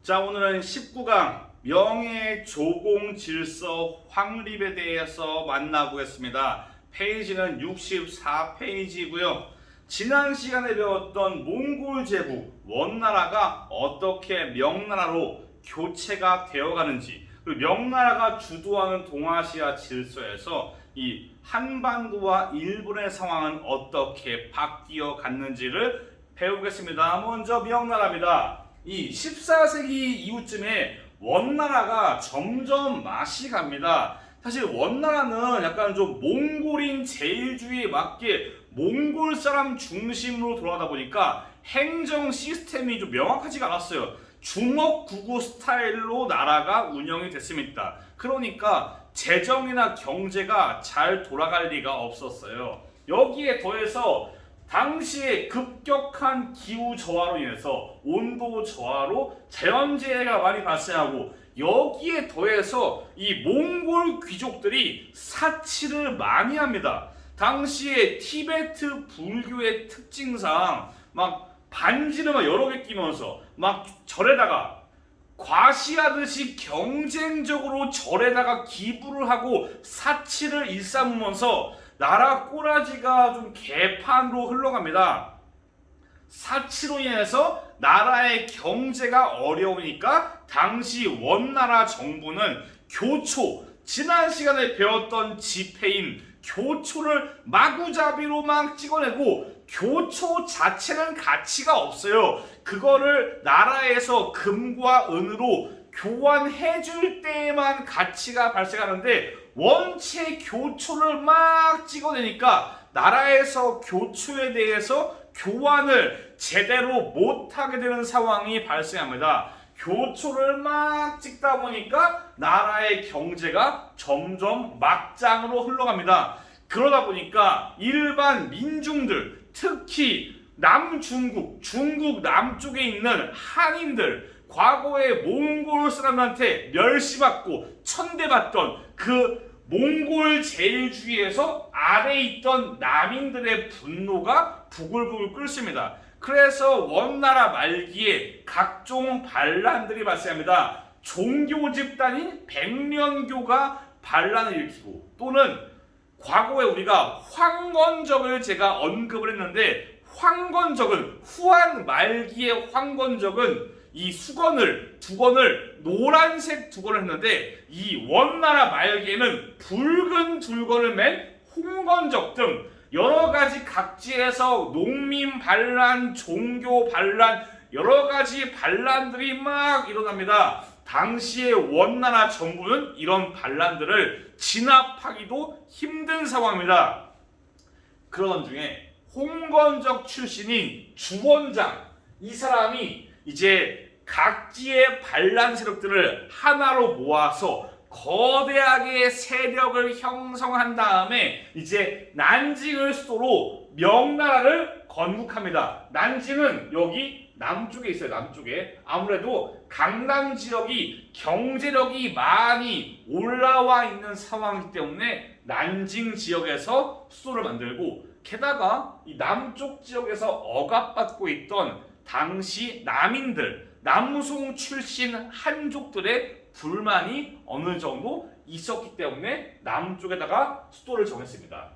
자, 오늘은 19강 명예조공질서 확립에 대해서 만나보겠습니다. 페이지는 64페이지고요. 지난 시간에 배웠던 몽골 제국 원나라가 어떻게 명나라로 교체가 되어가는지, 그리고 명나라가 주도하는 동아시아 질서에서 이 한반도와 일본의 상황은 어떻게 바뀌어 갔는지를 배우겠습니다. 먼저 명나라입니다. 이 14세기 이후쯤에 원나라가 점점 맛이 갑니다. 사실 원나라는 약간 좀 몽골인 제일주의에 맞게 몽골 사람 중심으로 돌아가다 보니까 행정 시스템이 좀 명확하지가 않았어요. 주먹구구 스타일로 나라가 운영이 됐습니다. 그러니까 재정이나 경제가 잘 돌아갈 리가 없었어요. 여기에 더해서 당시에 급격한 기후 저하로 인해서 온도 저하로 자연재해가 많이 발생하고, 여기에 더해서 이 몽골 귀족들이 사치를 많이 합니다. 당시에 티베트 불교의 특징상 막 반지를 막 여러 개 끼면서 막 절에다가 과시하듯이 경쟁적으로 절에다가 기부를 하고 사치를 일삼으면서 나라 꼬라지가 좀 개판으로 흘러갑니다. 사치로 인해서 나라의 경제가 어려우니까 당시 원나라 정부는 교초, 지난 시간에 배웠던 지폐인 교초를 마구잡이로 막 찍어내고, 교초 자체는 가치가 없어요. 그거를 나라에서 금과 은으로 교환해줄 때에만 가치가 발생하는데, 원체 교초를 막 찍어내니까 나라에서 교초에 대해서 교환을 제대로 못하게 되는 상황이 발생합니다. 교초를 막 찍다 보니까 나라의 경제가 점점 막장으로 흘러갑니다. 그러다 보니까 일반 민중들, 특히 남중국, 중국 남쪽에 있는 한인들, 과거에 몽골 사람한테 멸시받고 천대받던 그 몽골 제일주의에서 아래에 있던 남인들의 분노가 부글부글 끓습니다. 그래서 원나라 말기에 각종 반란들이 발생합니다. 종교 집단인 백년교가 반란을 일으키고, 또는 과거에 우리가 황건적을 제가 언급을 했는데, 황건적은 후한 말기의 황건적은 이 수건을, 두건을 노란색 두건을 했는데, 이 원나라 말기에는 붉은 두건을 맨 홍건적 등 여러가지 각지에서 농민 반란, 종교 반란, 여러가지 반란들이 막 일어납니다. 당시의 원나라 정부는 이런 반란들을 진압하기도 힘든 상황입니다. 그런 중에 홍건적 출신인 주원장, 이 사람이 이제 각지의 반란 세력들을 하나로 모아서 거대하게 세력을 형성한 다음에 이제 난징을 수도로 명나라를 건국합니다. 난징은 여기 남쪽에 있어요. 남쪽에. 아무래도 강남 지역이 경제력이 많이 올라와 있는 상황이기 때문에 난징 지역에서 수도를 만들고, 게다가 이 남쪽 지역에서 억압받고 있던 당시 남인들, 남송 출신 한족들의 불만이 어느 정도 있었기 때문에 남쪽에다가 수도를 정했습니다.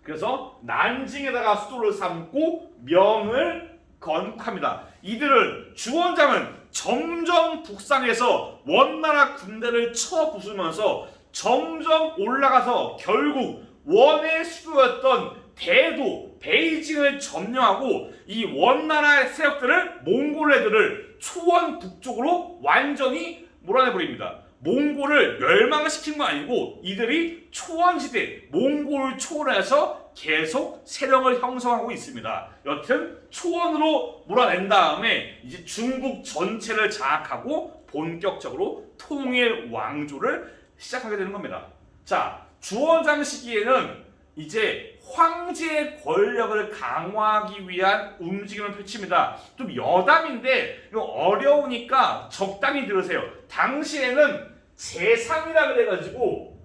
그래서 난징에다가 수도를 삼고 명을 건국합니다. 이들은, 주원장은 점점 북상해서 원나라 군대를 쳐 부수면서 점점 올라가서 결국 원의 수도였던 대도, 베이징을 점령하고 이 원나라의 세력들을, 몽골 애들을 초원 북쪽으로 완전히 몰아내버립니다. 몽골을 멸망시킨 건 아니고 이들이 초원시대, 몽골 초원에서 계속 세력을 형성하고 있습니다. 여튼 초원으로 몰아낸 다음에 이제 중국 전체를 장악하고 본격적으로 통일 왕조를 시작하게 되는 겁니다. 자, 주원장 시기에는 이제 황제의 권력을 강화하기 위한 움직임을 펼칩니다. 좀 여담인데 이거 어려우니까 적당히 들으세요. 당시에는 재상이라 그래가지고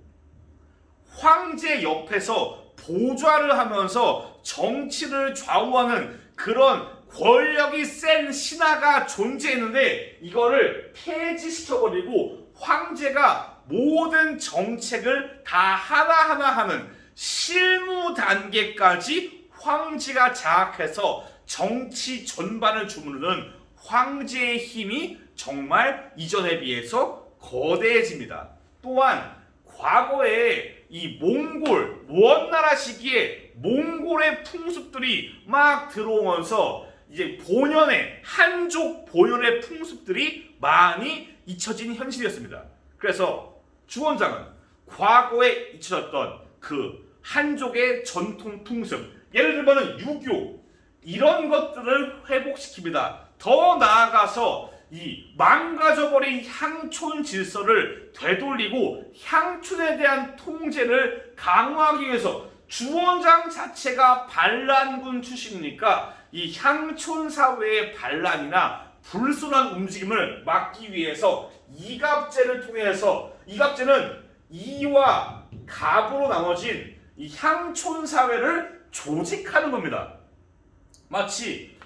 황제 옆에서 보좌를 하면서 정치를 좌우하는 그런 권력이 센 신하가 존재했는데 이거를 폐지시켜버리고 황제가 모든 정책을 다 하나하나 하는 실무 단계까지 황제가 장악해서 정치 전반을 주무르는 황제의 힘이 정말 이전에 비해서 거대해집니다. 또한 과거에 이 몽골 원나라 시기에 몽골의 풍습들이 막 들어오면서 이제 본연의 한족 본연의 풍습들이 많이 잊혀진 현실이었습니다. 그래서 주원장은 과거에 잊혀졌던 그 한족의 전통 풍습, 예를 들면 유교 이런 것들을 회복시킵니다. 더 나아가서 이 망가져버린 향촌 질서를 되돌리고 향촌에 대한 통제를 강화하기 위해서 주원장 자체가 반란군 출신이니까 이 향촌 사회의 반란이나 불순한 움직임을 막기 위해서 이갑제를 통해서 이갑제는 이와 갑으로 나눠진 이 향촌 사회를 조직하는 겁니다. 마치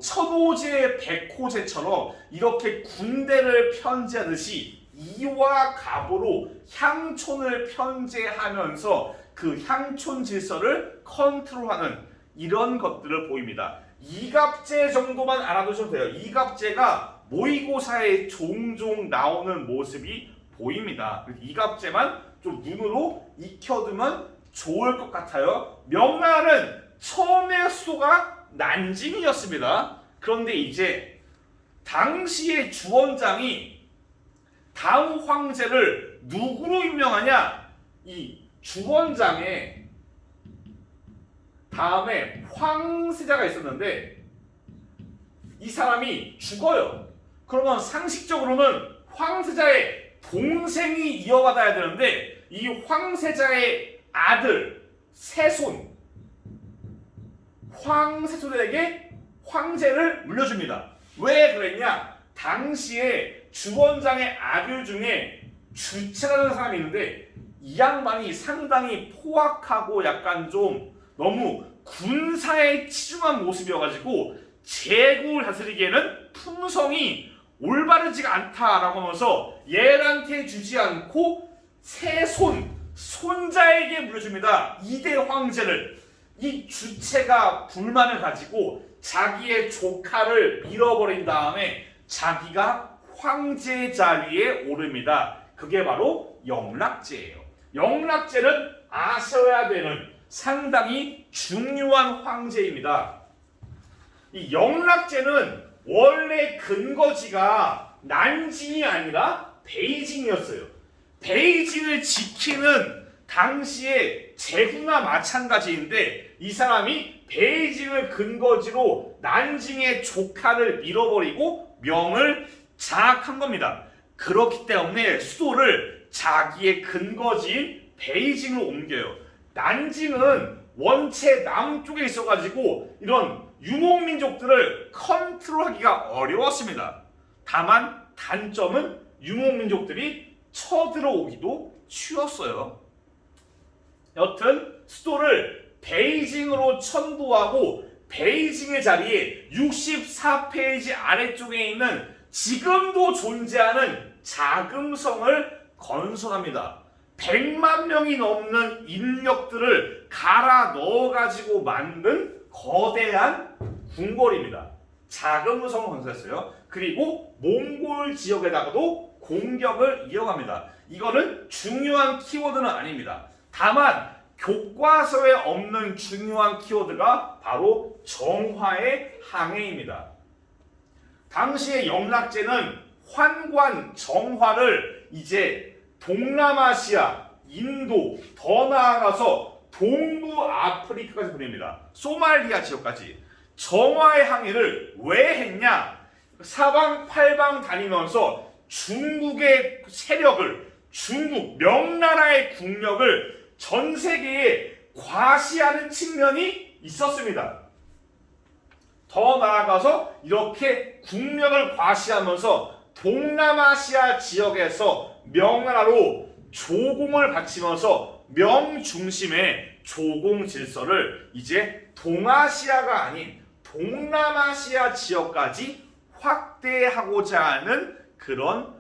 천호제, 백호제처럼 이렇게 군대를 편제하듯이 이와 갑으로 향촌을 편제하면서 그 향촌 질서를 컨트롤하는 이런 것들을 보입니다. 이갑제 정도만 알아두셔도 돼요. 이갑제가 모의고사에 종종 나오는 모습이 보입니다. 이갑제만 좀 눈으로 익혀두면 좋을 것 같아요. 명나라는 처음에 수도가 난징이었습니다. 그런데 이제 당시의 주원장이 다음 황제를 누구로 임명하냐? 이 주원장의 다음에 황세자가 있었는데 이 사람이 죽어요. 그러면 상식적으로는 황세자의 동생이 이어받아야 되는데 이 황세자의 아들, 세손 황세손에게 황제를 물려줍니다. 왜 그랬냐? 당시에 주원장의 아들 중에 주체라는 사람이 있는데 이 양반이 상당히 포악하고 약간 좀 너무 군사에 치중한 모습이어가지고 제국을 다스리기에는 품성이 올바르지가 않다라고 하면서 얘한테 주지 않고 손자에게 물려줍니다. 2대 황제를. 이 주체가 불만을 가지고 자기의 조카를 밀어버린 다음에 자기가 황제 자리에 오릅니다. 그게 바로 영락제예요. 영락제는 아셔야 되는 상당히 중요한 황제입니다. 이 영락제는 원래 근거지가 난징이 아니라 베이징이었어요. 베이징을 지키는 당시의 제후나 마찬가지인데 이 사람이 베이징을 근거지로 난징의 조카를 밀어버리고 명을 장악한 겁니다. 그렇기 때문에 수도를 자기의 근거지인 베이징으로 옮겨요. 난징은 원체 남쪽에 있어가지고 이런 유목민족들을 컨트롤하기가 어려웠습니다. 다만 단점은 유목민족들이 쳐들어오기도 쉬웠어요. 여튼 수도를 베이징으로 천도하고 베이징의 자리에 64페이지 아래쪽에 있는 지금도 존재하는 자금성을 건설합니다. 100만 명이 넘는 인력들을 갈아 넣어가지고 만든 거대한 궁궐입니다. 자금성을 건설했어요. 그리고 몽골 지역에다가도 공격을 이어갑니다. 이거는 중요한 키워드는 아닙니다. 다만 교과서에 없는 중요한 키워드가 바로 정화의 항해입니다. 당시의 영락제는 환관 정화를 이제 동남아시아, 인도, 더 나아가서 동부 아프리카까지 보냅니다. 소말리아 지역까지. 정화의 항해를 왜 했냐? 사방팔방 다니면서 중국의 세력을, 중국 명나라의 국력을 전 세계에 과시하는 측면이 있었습니다. 더 나아가서 이렇게 국력을 과시하면서 동남아시아 지역에서 명나라로 조공을 바치면서 명 중심의 조공 질서를 이제 동아시아가 아닌 동남아시아 지역까지 확대하고자 하는 그런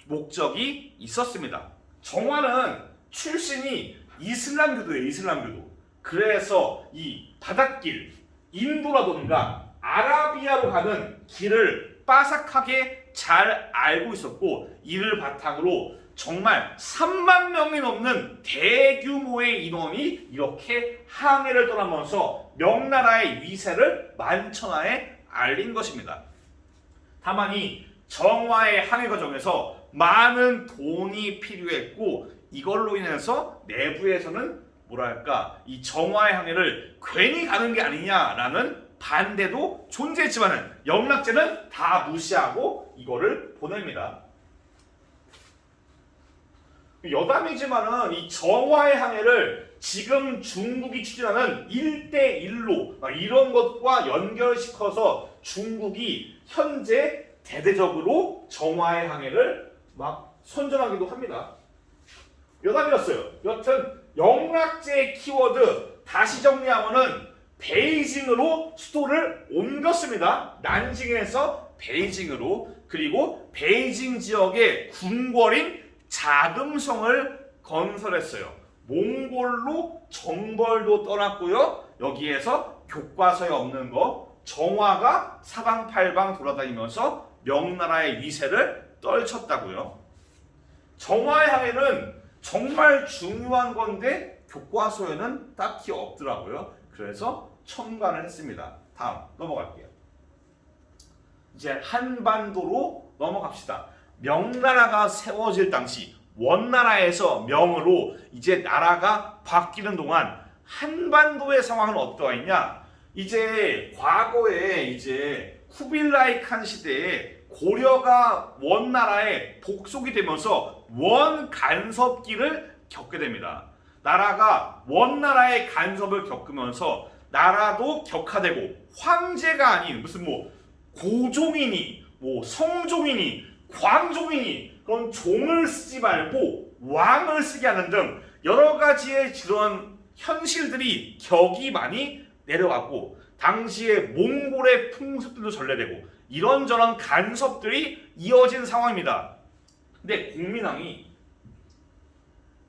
목적이 있었습니다. 정화는 출신이 이슬람교도예요. 이슬람교도. 그래서 이 바닷길, 인도라던가 아라비아로 가는 길을 빠삭하게 잘 알고 있었고, 이를 바탕으로 정말 3만 명이 넘는 대규모의 인원이 이렇게 항해를 떠나면서 명나라의 위세를 만천하에 알린 것입니다. 다만 이 정화의 항해 과정에서 많은 돈이 필요했고, 이걸로 인해서 내부에서는 뭐랄까, 이 정화의 항해를 괜히 가는 게 아니냐라는 반대도 존재했지만은 영락제는 다 무시하고 이거를 보냅니다. 여담이지만은 이 정화의 항해를 지금 중국이 추진하는 1대1로 이런 것과 연결시켜서 중국이 현재 대대적으로 정화의 항해를 막 선전하기도 합니다. 여담이었어요. 여튼 영락제의 키워드 다시 정리하면은 베이징으로 수도를 옮겼습니다. 난징에서 베이징으로. 그리고 베이징 지역의 궁궐인 자금성을 건설했어요. 몽골로 정벌도 떠났고요. 여기에서 교과서에 없는 거, 정화가 사방팔방 돌아다니면서 명나라의 위세를 떨쳤다고요. 정화의 항해는 정말 중요한 건데 교과서에는 딱히 없더라고요. 그래서 첨가를 했습니다. 다음 넘어갈게요. 이제 한반도로 넘어갑시다. 명나라가 세워질 당시 원나라에서 명으로 이제 나라가 바뀌는 동안 한반도의 상황은 어떠했냐? 이제 과거에 이제 쿠빌라이 칸 시대에 고려가 원나라에 복속이 되면서 원 간섭기를 겪게 됩니다. 나라가 원나라의 간섭을 겪으면서 나라도 격화되고 황제가 아닌 무슨 뭐 고종이니 뭐 성종이니 광종이니 그런 종을 쓰지 말고 왕을 쓰게 하는 등 여러 가지의 그런 현실들이 격이 많이 내려가고, 당시에 몽골의 풍습들도 전래되고 이런저런 간섭들이 이어진 상황입니다. 근데 공민왕이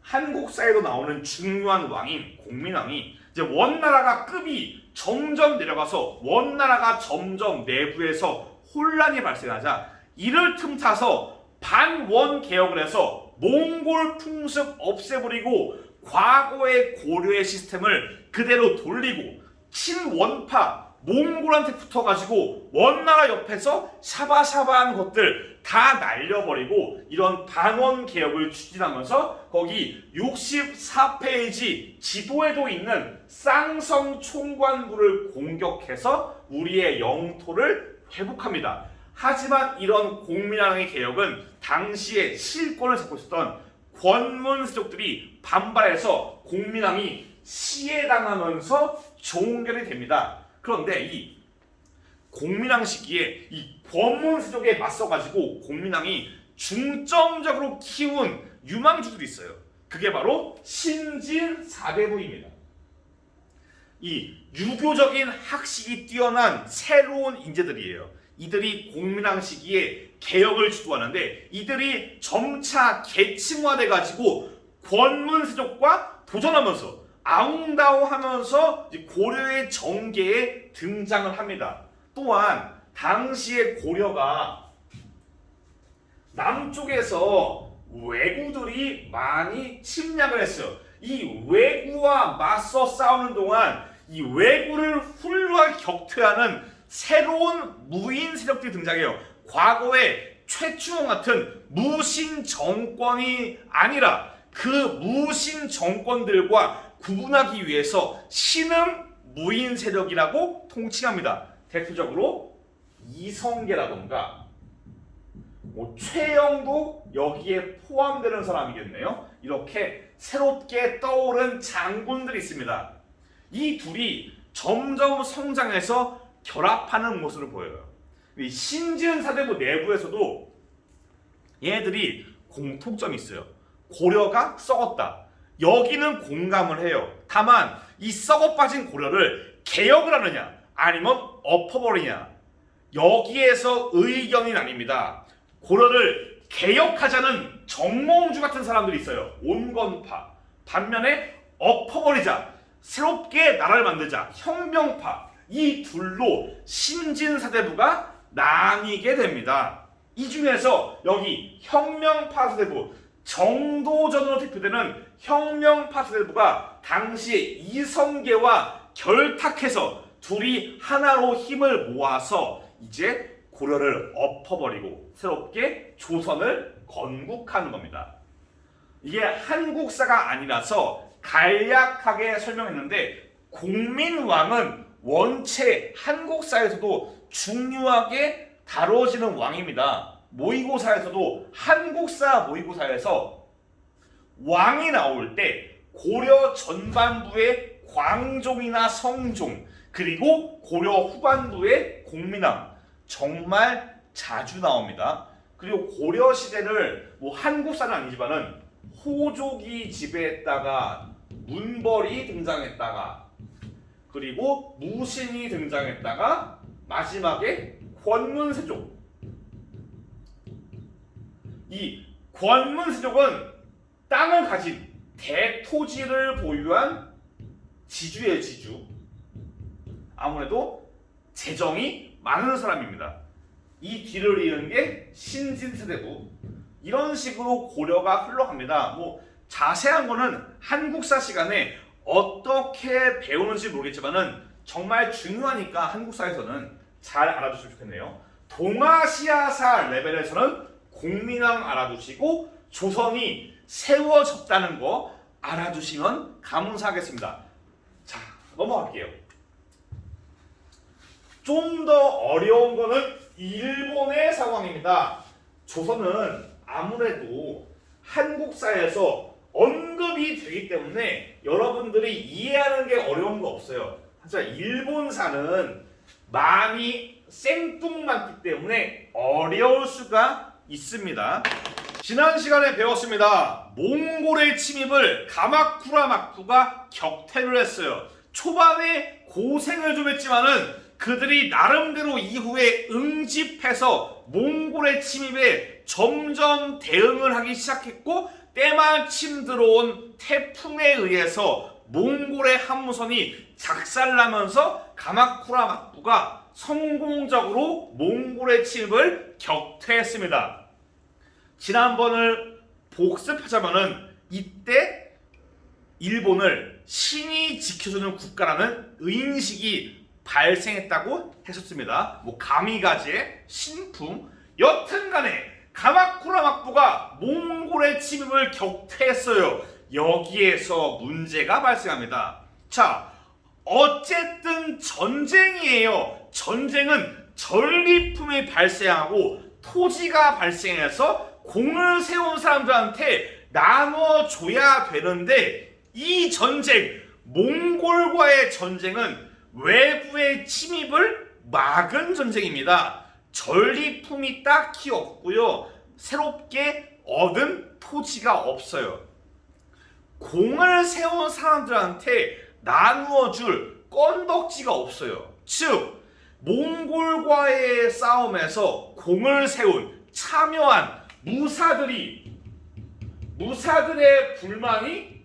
한국사에도 나오는 중요한 왕인 공민왕이 이제 원나라가 급이 점점 내려가서 원나라가 점점 내부에서 혼란이 발생하자 이를 틈타서 반원 개혁을 해서 몽골 풍습 없애버리고 과거의 고려의 시스템을 그대로 돌리고 친원파 몽골한테 붙어가지고 원나라 옆에서 샤바샤바한 것들 다 날려버리고 이런 반원 개혁을 추진하면서 거기 64페이지 지도에도 있는 쌍성 총관부를 공격해서 우리의 영토를 회복합니다. 하지만 이런 공민왕의 개혁은 당시에 실권을 잡고 있었던 권문세족들이 반발해서 공민왕이 시해당하면서 종결이 됩니다. 그런데 이 공민왕 시기에 이 권문세족에 맞서가지고 공민왕이 중점적으로 키운 유망주들이 있어요. 그게 바로 신진사대부입니다. 이 유교적인 학식이 뛰어난 새로운 인재들이에요. 이들이 공민왕 시기에 개혁을 주도하는데 이들이 점차 계층화돼가지고 권문세족과 도전하면서 아웅다웅하면서 고려의 정계에 등장을 합니다. 또한 당시의 고려가 남쪽에서 왜구들이 많이 침략을 했어요. 이 왜구와 맞서 싸우는 동안 이 왜구를 훌륭하게 격퇴하는 새로운 무인 세력들이 등장해요. 과거의 최충원 같은 무신 정권이 아니라 그 무신 정권들과 구분하기 위해서 신흥 무인 세력이라고 통칭합니다. 대표적으로 이성계라던가 최영도 여기에 포함되는 사람이겠네요. 이렇게 새롭게 떠오른 장군들이 있습니다. 이 둘이 점점 성장해서 결합하는 모습을 보여요. 신진사대부 내부에서도 얘들이 공통점이 있어요. 고려가 썩었다. 여기는 공감을 해요. 다만 이 썩어 빠진 고려를 개혁을 하느냐 아니면 엎어버리냐. 여기에서 의견이 나뉩니다. 고려를 개혁하자는 정몽주 같은 사람들이 있어요. 온건파. 반면에 엎어버리자, 새롭게 나라를 만들자, 혁명파. 이 둘로 신진사대부가 나뉘게 됩니다. 이 중에서 여기 혁명파 사대부, 정도전으로 대표되는 혁명파 사대부가 당시에 이성계와 결탁해서 둘이 하나로 힘을 모아서 이제 고려를 엎어버리고 새롭게 조선을 건국하는 겁니다. 이게 한국사가 아니라서 간략하게 설명했는데, 공민왕은 원체 한국사에서도 중요하게 다뤄지는 왕입니다. 모의고사에서도 한국사 모의고사에서 왕이 나올 때 고려 전반부의 광종이나 성종, 그리고 고려 후반부의 공민왕 정말 자주 나옵니다. 그리고 고려 시대를 한국사는 아니지만은 호족이 지배했다가 문벌이 등장했다가 그리고 무신이 등장했다가 마지막에 권문세족. 이 권문세족은 땅을 가진 대토지를 보유한 지주예요, 지주. 아무래도 재정이 많은 사람입니다. 이 뒤를 이은 게 신진사대부. 이런 식으로 고려가 흘러갑니다. 자세한 거는 한국사 시간에 어떻게 배우는지 모르겠지만은 정말 중요하니까 한국사에서는 잘 알아두시면 좋겠네요. 동아시아사 레벨에서는 공민왕 알아두시고 조선이 세워졌다는 거 알아두시면 감사하겠습니다. 자, 넘어갈게요. 좀 더 어려운 거는 일본의 상황입니다. 조선은 아무래도 한국사에서 언급이 되기 때문에 여러분들이 이해하는 게 어려운 거 없어요. 하지만 일본사는 많이 생뚱맞기 때문에 어려울 수가 있습니다. 지난 시간에 배웠습니다. 몽골의 침입을 가마쿠라 막부가 격퇴를 했어요. 초반에 고생을 좀 했지만은 그들이 나름대로 이후에 응집해서 몽골의 침입에 점점 대응을 하기 시작했고, 때마침 들어온 태풍에 의해서 몽골의 함무선이 작살나면서 가마쿠라 막부가 성공적으로 몽골의 침입을 격퇴했습니다. 지난번을 복습하자면은 이때 일본을 신이 지켜주는 국가라는 의인식이 발생했다고 했었습니다. 가미가제, 신풍, 여튼간에 가마쿠라 막부가 몽골의 침입을 격퇴했어요. 여기에서 문제가 발생합니다. 자, 어쨌든 전쟁이에요. 전쟁은 전리품이 발생하고 토지가 발생해서 공을 세운 사람들한테 나눠줘야 되는데, 이 전쟁, 몽골과의 전쟁은 외부의 침입을 막은 전쟁입니다. 전리품이 딱히 없고요. 새롭게 얻은 토지가 없어요. 공을 세운 사람들한테 나누어 줄 건덕지가 없어요. 즉, 몽골과의 싸움에서 공을 세운 참여한 무사들의 불만이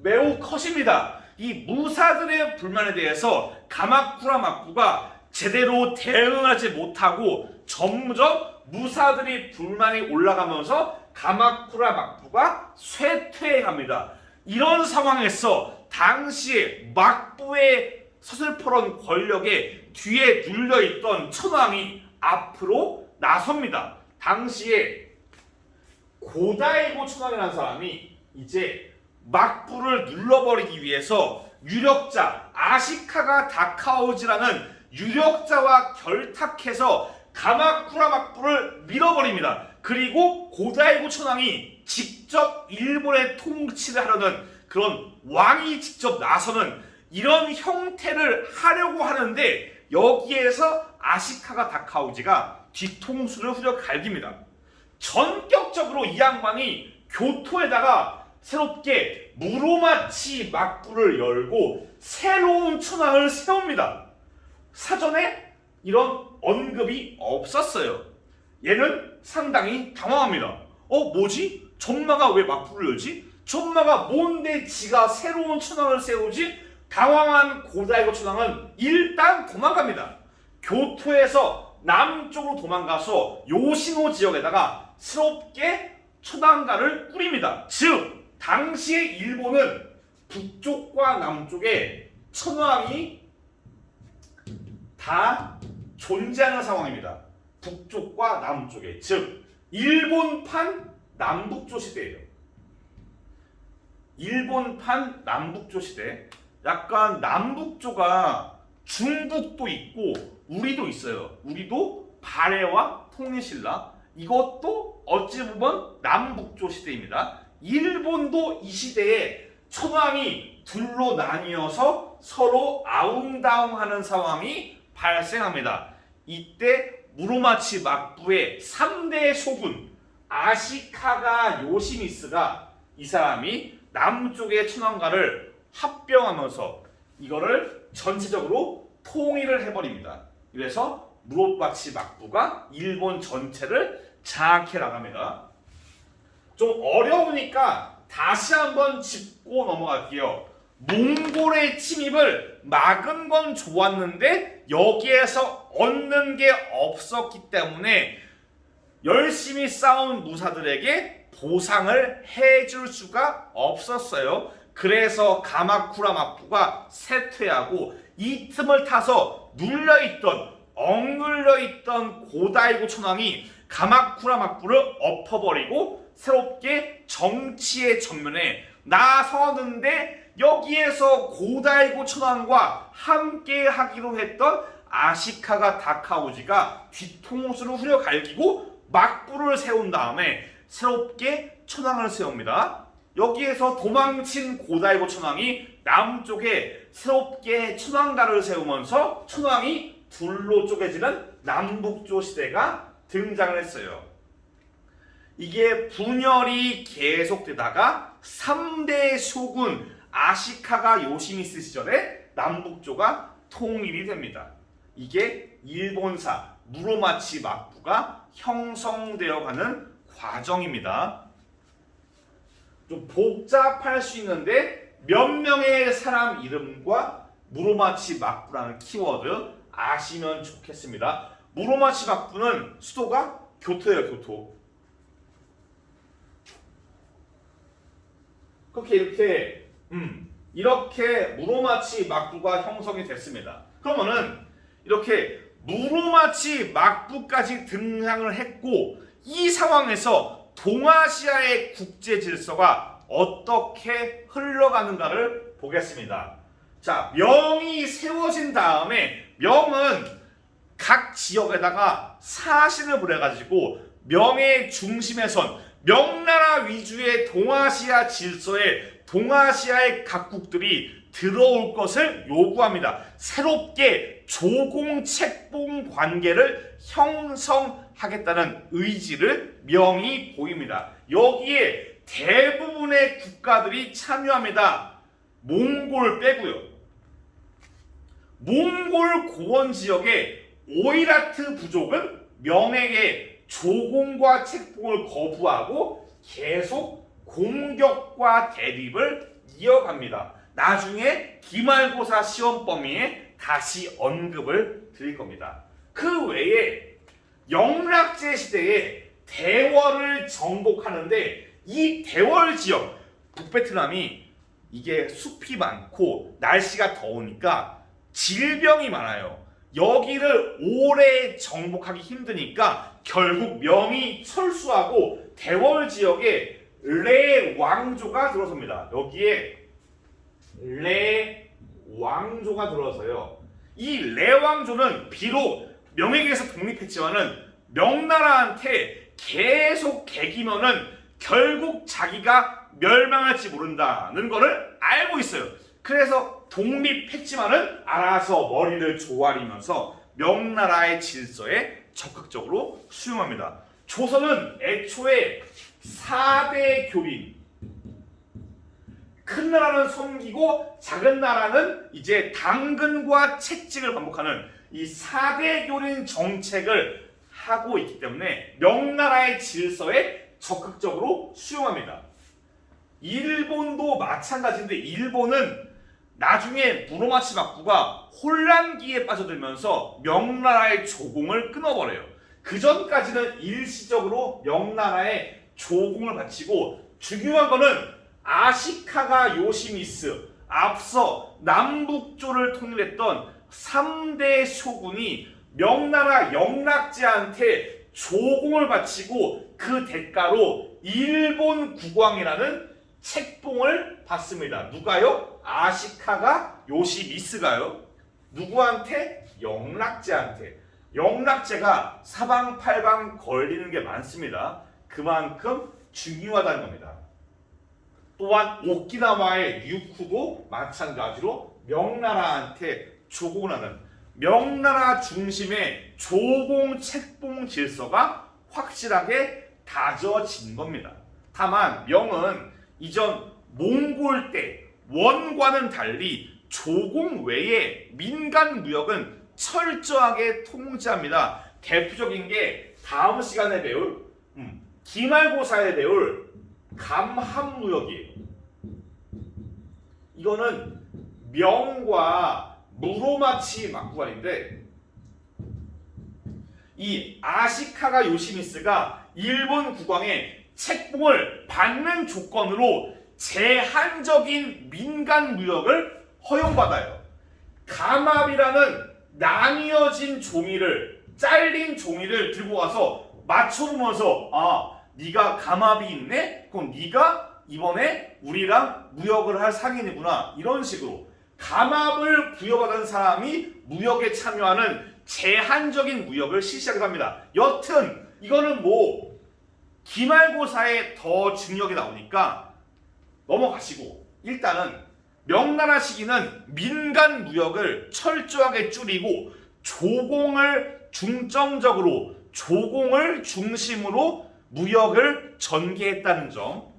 매우 커집니다. 이 무사들의 불만에 대해서 가마쿠라 막부가 제대로 대응하지 못하고 점점 무사들이 불만이 올라가면서 가마쿠라 막부가 쇠퇴해갑니다. 이런 상황에서 당시에 막부의 서슬퍼런 권력에 뒤에 눌려있던 천황이 앞으로 나섭니다. 당시에 고다이고 천황이라는 사람이 이제 막부를 눌러버리기 위해서 유력자 아시카가 다카오지라는 유력자와 결탁해서 가마쿠라 막부를 밀어버립니다. 그리고 고다이고 천황이 직접 일본의 통치를 하려는, 그런 왕이 직접 나서는 이런 형태를 하려고 하는데, 여기에서 아시카가 다카오지가 뒤통수를 후려 갈깁니다. 전격적으로 이 양반이 교토에다가 새롭게 무로마치 막부를 열고 새로운 천황을 세웁니다. 사전에 이런 언급이 없었어요. 얘는 상당히 당황합니다. 뭐지? 전마가 왜 막부를 열지? 전마가 뭔데 지가 새로운 천왕을 세우지? 당황한 고다이고 천왕은 일단 도망갑니다. 교토에서 남쪽으로 도망가서 요시노 지역에다가 새롭게 천왕가를 꾸립니다. 즉 당시에 일본은 북쪽과 남쪽에 천왕이 다 존재하는 상황입니다. 북쪽과 남쪽에, 즉 일본판 남북조 시대예요. 일본판 남북조 시대. 약간 남북조가 중국도 있고 우리도 있어요. 우리도 발해와 통일신라, 이것도 어찌 보면 남북조 시대입니다. 일본도 이 시대에 천황이 둘로 나뉘어서 서로 아웅다웅하는 상황이 발생합니다. 이때 무로마치 막부의 3대 쇼군 아시카가 요시미스가, 이 사람이 남쪽의 천황가를 합병하면서 이거를 전체적으로 통일을 해버립니다. 그래서 무로마치 막부가 일본 전체를 장악해 나갑니다. 좀 어려우니까 다시 한번 짚고 넘어갈게요. 몽골의 침입을 막은 건 좋았는데 여기에서 얻는 게 없었기 때문에 열심히 싸운 무사들에게 보상을 해줄 수가 없었어요. 그래서 가마쿠라 막부가 쇠퇴하고 이 틈을 타서 억눌려있던 고다이고 천황이 가마쿠라 막부를 엎어버리고 새롭게 정치의 전면에 나서는데, 여기에서 고다이고 천황과 함께 하기로 했던 아시카가 다카오지가 뒤통수를 후려갈기고 막부를 세운 다음에 새롭게 천황을 세웁니다. 여기에서 도망친 고다이고 천황이 남쪽에 새롭게 천황가를 세우면서 천황이 둘로 쪼개지는 남북조 시대가 등장을 했어요. 이게 분열이 계속되다가 3대 쇼군 아시카가 요시미스 시절에 남북조가 통일이 됩니다. 이게 일본사 무로마치 막부가 형성되어가는 과정입니다. 좀 복잡할 수 있는데 몇 명의 사람 이름과 무로마치 막부라는 키워드 아시면 좋겠습니다. 무로마치 막부는 수도가 교토예요. 교토. 이렇게 무로마치 막부가 형성이 됐습니다. 그러면은 이렇게 무로마치 막부까지 등장을 했고, 이 상황에서 동아시아의 국제 질서가 어떻게 흘러가는가를 보겠습니다. 자, 명이 세워진 다음에 명은 각 지역에다가 사신을 보내가지고 명의 중심에선 명나라 위주의 동아시아 질서에 동아시아의 각국들이 들어올 것을 요구합니다. 새롭게 조공책봉 관계를 형성하겠다는 의지를 명이 보입니다. 여기에 대부분의 국가들이 참여합니다. 몽골 빼고요. 몽골 고원 지역의 오이라트 부족은 명에게 조공과 책봉을 거부하고 계속 공격과 대립을 이어갑니다. 나중에 기말고사 시험 범위에 다시 언급을 드릴 겁니다. 그 외에 영락제 시대에 대월을 정복하는데, 이 대월 지역, 북베트남이 이게 숲이 많고 날씨가 더우니까 질병이 많아요. 여기를 오래 정복하기 힘드니까 결국 명이 철수하고 대월 지역에 레 왕조가 들어섭니다. 여기에 레 왕조가 들어서요. 이 레 왕조는 비록 명에게서 독립했지만은 명나라한테 계속 개기면은 결국 자기가 멸망할지 모른다는 거를 알고 있어요. 그래서 독립했지만은 알아서 머리를 조아리면서 명나라의 질서에 적극적으로 수용합니다. 조선은 애초에 4대 교린, 큰 나라는 섬기고 작은 나라는 이제 당근과 채찍을 반복하는 이 4대 교린 정책을 하고 있기 때문에 명나라의 질서에 적극적으로 수용합니다. 일본도 마찬가지인데 일본은 나중에 무로마치 막부가 혼란기에 빠져들면서 명나라의 조공을 끊어버려요. 그 전까지는 일시적으로 명나라의 조공을 바치고 중요한 거는 아시카가 요시미스 앞서 남북조를 통일했던 3대 쇼군이 명나라 영락제한테 조공을 바치고 그 대가로 일본 국왕이라는 책봉을 받습니다. 누가요? 아시카가 요시미스가요. 누구한테? 영락제한테. 영락제가 사방팔방 걸리는 게 많습니다. 그만큼 중요하다는 겁니다. 또한 오키나와의 유쿠도 마찬가지로 명나라한테 조공을 하는 명나라 중심의 조공 책봉 질서가 확실하게 다져진 겁니다. 다만 명은 이전 몽골 때 원과는 달리 조공 외에 민간 무역은 철저하게 통제합니다. 대표적인 게 다음 시간에 배울 기말고사에 배울 감합무역이에요. 이거는 명과 무로마치 막부관인데 이 아시카가 요시미스가 일본 국왕의 책봉을 받는 조건으로 제한적인 민간 무역을 허용받아요. 감합이라는 나뉘어진 종이를 잘린 종이를 들고 와서 맞춰보면서 아 네가 감합이 있네? 그럼 네가 이번에 우리랑 무역을 할 상인이구나 이런 식으로 감합을 부여받은 사람이 무역에 참여하는 제한적인 무역을 실시하기도 합니다. 여튼 이거는 뭐 기말고사에 더 중요하게 나오니까 넘어가시고 일단은 명나라 시기는 민간 무역을 철저하게 줄이고 조공을 중점적으로 조공을 중심으로 무역을 전개했다는 점.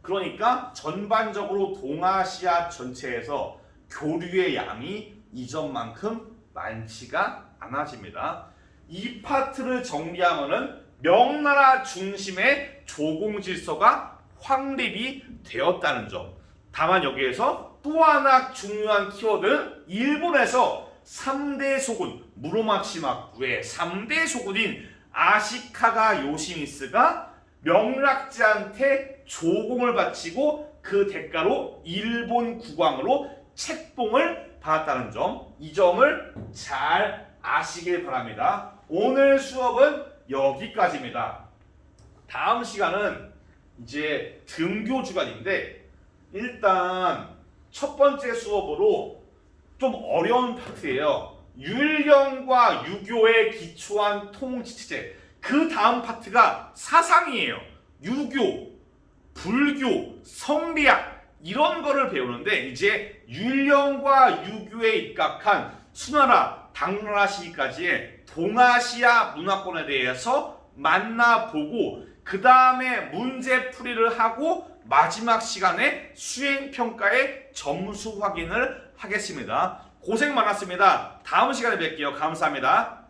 그러니까 전반적으로 동아시아 전체에서 교류의 양이 이전만큼 많지가 않아집니다. 이 파트를 정리하면은 명나라 중심의 조공 질서가 확립이 되었다는 점. 다만 여기에서 또 하나 중요한 키워드는 일본에서 3대 소군, 무로마치 막부의 3대 소군인 아시카가 요시미스가 명락제한테 조공을 바치고 그 대가로 일본 국왕으로 책봉을 받았다는 점, 이 점을 잘 아시길 바랍니다. 오늘 수업은 여기까지입니다. 다음 시간은 이제 등교 주간인데 일단 첫 번째 수업으로 좀 어려운 파트예요. 율령과 유교에 기초한 통치체제. 그 다음 파트가 사상이에요. 유교, 불교, 성리학 이런 거를 배우는데 이제 율령과 유교에 입각한 수나라, 당나라 시기까지의 동아시아 문화권에 대해서 만나보고 그 다음에 문제풀이를 하고 마지막 시간에 수행평가의 점수 확인을 하겠습니다. 고생 많았습니다. 다음 시간에 뵐게요. 감사합니다.